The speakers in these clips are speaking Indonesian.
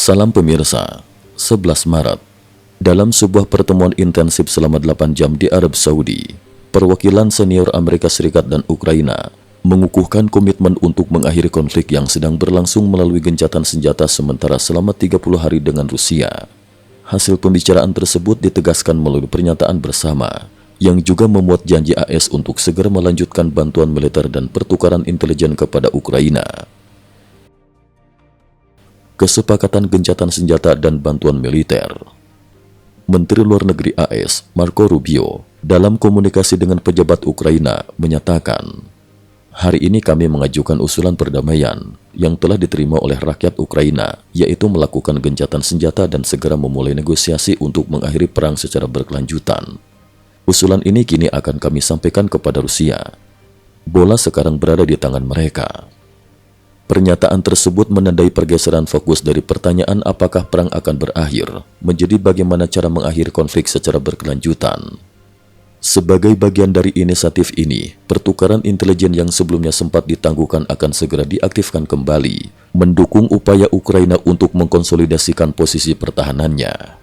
Salam pemirsa, 11 Maret. Dalam sebuah pertemuan intensif selama 8 jam di Arab Saudi, perwakilan senior Amerika Serikat dan Ukraina mengukuhkan komitmen untuk mengakhiri konflik yang sedang berlangsung melalui gencatan senjata sementara selama 30 hari dengan Rusia. Hasil pembicaraan tersebut ditegaskan melalui pernyataan bersama, yang juga memuat janji AS untuk segera melanjutkan bantuan militer dan pertukaran intelijen kepada Ukraina. Kesepakatan gencatan senjata dan bantuan militer. Menteri Luar Negeri AS, Marco Rubio, dalam komunikasi dengan pejabat Ukraina menyatakan, "Hari ini kami mengajukan usulan perdamaian yang telah diterima oleh rakyat Ukraina, yaitu melakukan gencatan senjata dan segera memulai negosiasi untuk mengakhiri perang secara berkelanjutan. Usulan ini kini akan kami sampaikan kepada Rusia. Bola sekarang berada di tangan mereka." Pernyataan tersebut menandai pergeseran fokus dari pertanyaan apakah perang akan berakhir menjadi bagaimana cara mengakhiri konflik secara berkelanjutan. Sebagai bagian dari inisiatif ini, pertukaran intelijen yang sebelumnya sempat ditangguhkan akan segera diaktifkan kembali, mendukung upaya Ukraina untuk mengkonsolidasikan posisi pertahanannya.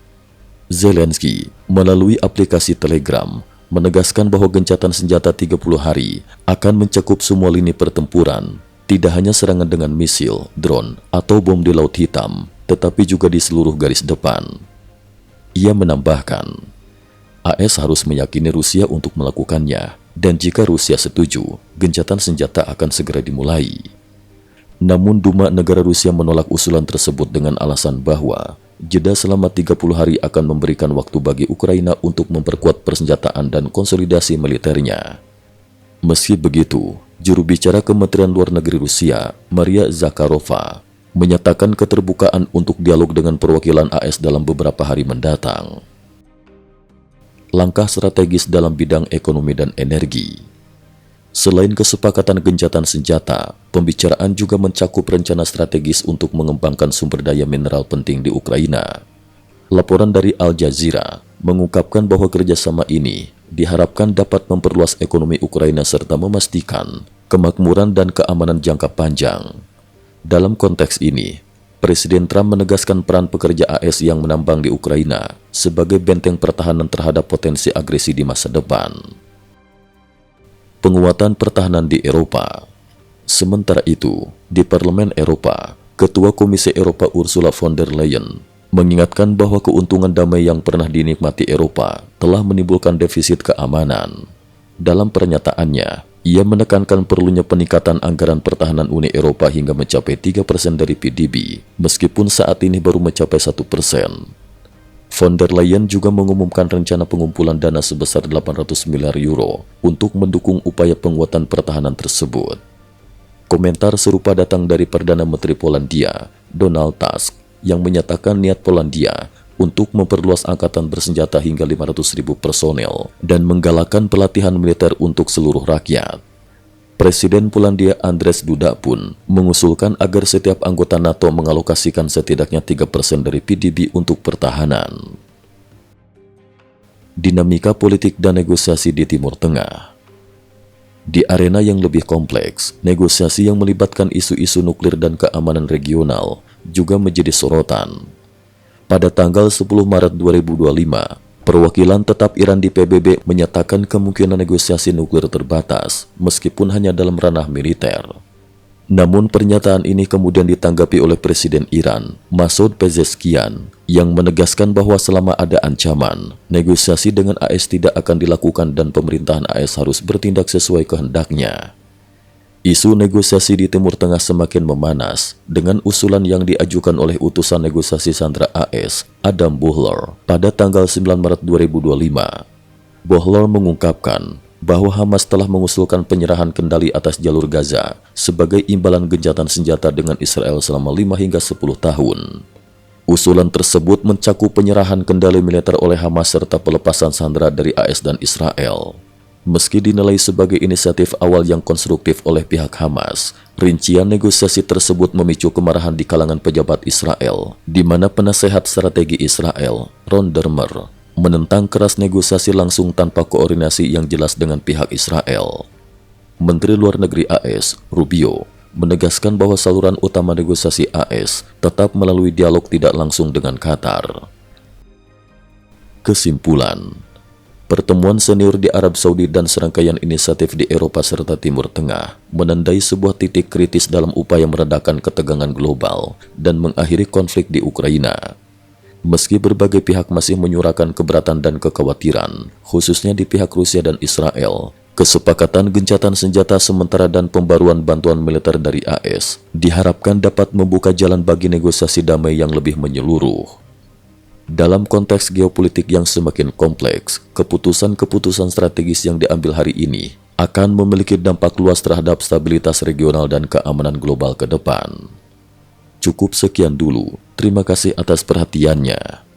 Zelensky melalui aplikasi Telegram menegaskan bahwa gencatan senjata 30 hari akan mencakup semua lini pertempuran, tidak hanya serangan dengan misil, drone, atau bom di Laut Hitam, tetapi juga di seluruh garis depan. Ia menambahkan, AS harus meyakini Rusia untuk melakukannya, dan jika Rusia setuju, gencatan senjata akan segera dimulai. Namun Duma negara Rusia menolak usulan tersebut dengan alasan bahwa jeda selama 30 hari akan memberikan waktu bagi Ukraina untuk memperkuat persenjataan dan konsolidasi militernya. Meski begitu, juru bicara Kementerian Luar Negeri Rusia, Maria Zakharova, menyatakan keterbukaan untuk dialog dengan perwakilan AS dalam beberapa hari mendatang. Langkah strategis dalam bidang ekonomi dan energi. Selain kesepakatan gencatan senjata, pembicaraan juga mencakup rencana strategis untuk mengembangkan sumber daya mineral penting di Ukraina. Laporan dari Al Jazeera mengungkapkan bahwa kerjasama ini diharapkan dapat memperluas ekonomi Ukraina serta memastikan kemakmuran dan keamanan jangka panjang. Dalam konteks ini, Presiden Trump menegaskan peran pekerja AS yang menambang di Ukraina sebagai benteng pertahanan terhadap potensi agresi di masa depan. Penguatan pertahanan di Eropa. Sementara itu, di Parlemen Eropa, Ketua Komisi Eropa Ursula von der Leyen mengingatkan bahwa keuntungan damai yang pernah dinikmati Eropa telah menimbulkan defisit keamanan. Dalam pernyataannya, ia menekankan perlunya peningkatan anggaran pertahanan Uni Eropa hingga mencapai 3% dari PDB, meskipun saat ini baru mencapai 1%. Von der Leyen juga mengumumkan rencana pengumpulan dana sebesar 800 miliar euro untuk mendukung upaya penguatan pertahanan tersebut. Komentar serupa datang dari Perdana Menteri Polandia, Donald Tusk, yang menyatakan niat Polandia untuk memperluas angkatan bersenjata hingga 500.000 personel dan menggalakkan pelatihan militer untuk seluruh rakyat. Presiden Polandia Andrzej Duda pun mengusulkan agar setiap anggota NATO mengalokasikan setidaknya 3% dari PDB untuk pertahanan. Dinamika politik dan negosiasi di Timur Tengah. Di arena yang lebih kompleks, negosiasi yang melibatkan isu-isu nuklir dan keamanan regional juga menjadi sorotan. Pada tanggal 10 Maret 2025, perwakilan tetap Iran di PBB menyatakan kemungkinan negosiasi nuklir terbatas, meskipun hanya dalam ranah militer. Namun pernyataan ini kemudian ditanggapi oleh Presiden Iran, Masoud Pezeshkian, yang menegaskan bahwa selama ada ancaman, negosiasi dengan AS tidak akan dilakukan dan pemerintahan AS harus bertindak sesuai kehendaknya. Isu negosiasi di Timur Tengah semakin memanas dengan usulan yang diajukan oleh utusan negosiasi Sandra AS, Adam Boehler, pada tanggal 9 Maret 2025. Boehler mengungkapkan bahwa Hamas telah mengusulkan penyerahan kendali atas jalur Gaza sebagai imbalan gencatan senjata dengan Israel selama 5 hingga 10 tahun. Usulan tersebut mencakup penyerahan kendali militer oleh Hamas serta pelepasan sandera dari AS dan Israel. Meski dinilai sebagai inisiatif awal yang konstruktif oleh pihak Hamas, rincian negosiasi tersebut memicu kemarahan di kalangan pejabat Israel, di mana penasehat strategi Israel, Ron Dermer, menentang keras negosiasi langsung tanpa koordinasi yang jelas dengan pihak Israel. Menteri Luar Negeri AS, Rubio, menegaskan bahwa saluran utama negosiasi AS tetap melalui dialog tidak langsung dengan Qatar. Kesimpulan, pertemuan senior di Arab Saudi dan serangkaian inisiatif di Eropa serta Timur Tengah menandai sebuah titik kritis dalam upaya meredakan ketegangan global dan mengakhiri konflik di Ukraina. Meski berbagai pihak masih menyuarakan keberatan dan kekhawatiran, khususnya di pihak Rusia dan Israel, kesepakatan gencatan senjata sementara dan pembaruan bantuan militer dari AS diharapkan dapat membuka jalan bagi negosiasi damai yang lebih menyeluruh. Dalam konteks geopolitik yang semakin kompleks, keputusan-keputusan strategis yang diambil hari ini akan memiliki dampak luas terhadap stabilitas regional dan keamanan global ke depan. Cukup sekian dulu. Terima kasih atas perhatiannya.